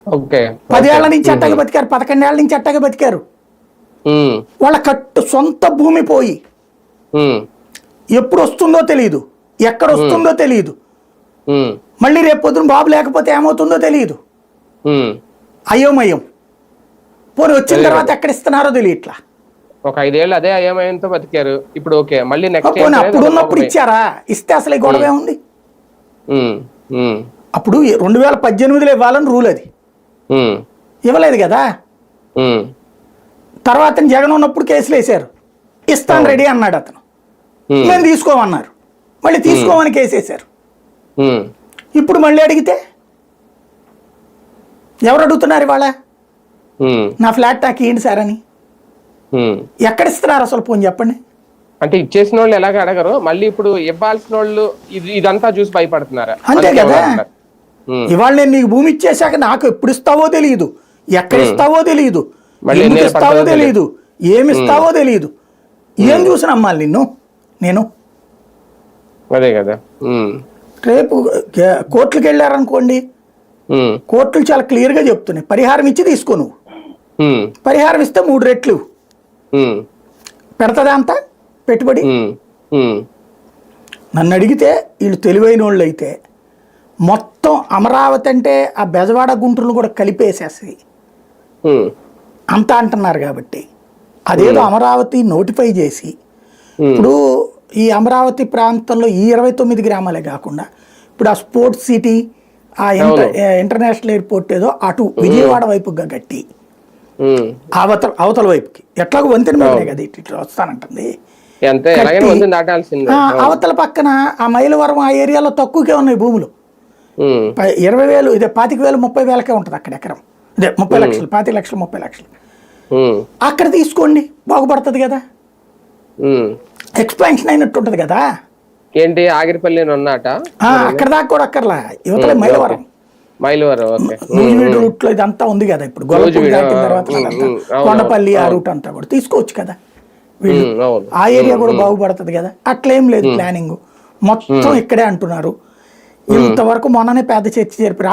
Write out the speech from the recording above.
Okay 10 ఏళ్ల నుంచి అట్టగా బతికారు, 11 ఏళ్ల నుంచి అట్టగా బతికారు. వాళ్ళ సొంత భూమి పోయి ఎప్పుడు వస్తుందో తెలియదు, ఎక్కడ వస్తుందో తెలియదు, మళ్ళీ రేపు పొద్దున బాబు లేకపోతే ఏమవుతుందో తెలియదు. అయోమయం. పోనీ వచ్చిన తర్వాత ఎక్కడ ఇస్తున్నారో తెలియట్లా. ఒక 5 ఏళ్ళు అదే అయోమయంతో బతికారు. ఇప్పుడు ఓకే మళ్ళీ నెక్స్ట్ పోనీ అప్పుడు ఉన్నప్పుడు ఇచ్చారా? ఇస్తే అసలు ఈ గొడవే ఉంది. అప్పుడు 2018లో ఇవ్వాలని రూల్, అది ఇవ్వలేదు కదా. తర్వాత జగన్ ఉన్నప్పుడు కేసులు వేశారు, ఇస్తాను రెడీ అన్నాడు అతను, మేము తీసుకోమన్నారు, మళ్ళీ తీసుకోమని కేసు వేశారు. ఇప్పుడు మళ్ళీ అడిగితే ఎవరు అడుగుతున్నారు ఇవాళ? నా ఫ్లాట్ నాకు ఏంటి సార్ అని. ఎక్కడ ఇస్తున్నారు అసలు? పోని చెప్పండి. అంటే ఇచ్చేసిన వాళ్ళు ఎలాగ అడగరు, మళ్ళీ ఇప్పుడు ఇవ్వాల్సిన వాళ్ళు ఇదంతా చూసి భయపడుతున్నారా? అంతే కదా. ఇవాళ నేను నీకు భూమి ఇచ్చేసాక నాకు ఎప్పుడు ఇస్తావో తెలియదు, ఎక్కడ ఇస్తావో తెలియదు, ఎందుకు ఇస్తావో తెలియదు, ఏమి ఇస్తావో తెలియదు. ఏం చూసి నమ్మాలి నిన్ను నేను? అదే కదా. రేపు కోర్టులకు వెళ్ళారనుకోండి, కోర్టులు చాలా క్లియర్ గా చెప్తున్నాయి, పరిహారం ఇచ్చి తీసుకో. నువ్వు పరిహారం ఇస్తే 3 రెట్లు పెడతదా అంత పెట్టుబడి. నన్ను అడిగితే వీళ్ళు తెలివైన వాళ్ళు అయితే మొత్తం అమరావతి అంటే ఆ బెజవాడ గుంటూరును కూడా కలిపేసేసి అంతా అంటున్నారు. కాబట్టి అదేదో అమరావతి నోటిఫై చేసి, ఇప్పుడు ఈ అమరావతి ప్రాంతంలో ఈ 29 గ్రామాలే కాకుండా ఇప్పుడు ఆ స్పోర్ట్స్ సిటీ, ఆ ఇంటర్నేషనల్ ఎయిర్పోర్ట్ ఏదో అటు విజయవాడ వైపుగా కట్టి అవతల వైపుకి ఎట్లాగో వంతెన మీదనే కదా ఇట్లా వస్తానంటుంది. అవతల పక్కన ఆ మైలవరం ఆ ఏరియాలో తక్కువకే ఉన్నాయి భూములు. 20,000 ఇదే 25,000 30,000కే ఉంటుంది అక్కడ ఎకరం. ఇదే 30 లక్షలు, 25 లక్షలు, 30 లక్షలు. అక్కడ తీసుకోండి, బాగుపడుతుంది కదా, ఎక్స్పాన్షన్ అయినట్టు ఉంటది కదా. ఏంటి ఆగిరిపల్లి ఉన్నట అక్కడ దాకా కూడా అక్కర్లా, యువతలే మైలవరం నూజివీడు రూట్ లో ఇదంతా ఉంది కదా. ఇప్పుడు గొల్లపూడి దాటిన తర్వాత కొండపల్లి ఆ రూట్ అంతా కూడా తీసుకోవచ్చు కదా. వీళ్ళు ఆ ఏరియా కూడా బాగుపడుతుంది కదా. అట్లేం లేదు ప్లానింగ్, మొత్తం ఇక్కడే అంటున్నారు. ఇంతవరకు మొన్ననే పెద్ద చర్చ జరిపారు.